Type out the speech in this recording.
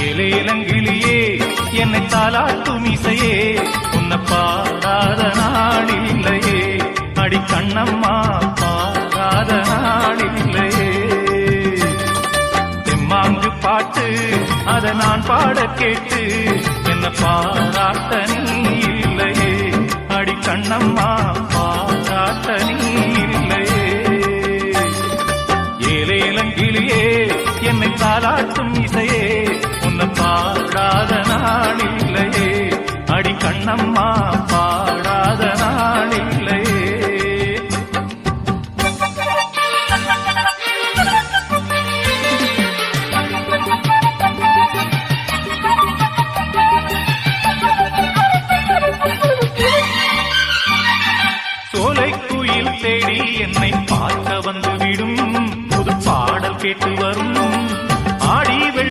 ஏலேலங்கிளியே என்னை தாலாட்டும் இசையே உன்னை பாடாத நாளில்லையே அடி கண்ணம்மா பாடாத நாளில்லையே தெம்மாங்கு பாட்டு அதை நான் பாட கேட்டு என்ன பாராட்ட நீ இல்லையே அடி கண்ணம்மா பாராட்ட நீ இல்லையே ஏலேலங்கிளியே என்னை தாலாட்டும் இசையே உன்னை பாடாத நாளில்லையே அடி கண்ணம்மா பாடாத நாளில்லையே சோலைக்குயில் தேடி என்னை பார்க்க வந்துவிடும் புது பாடல் கேட்டு வரும்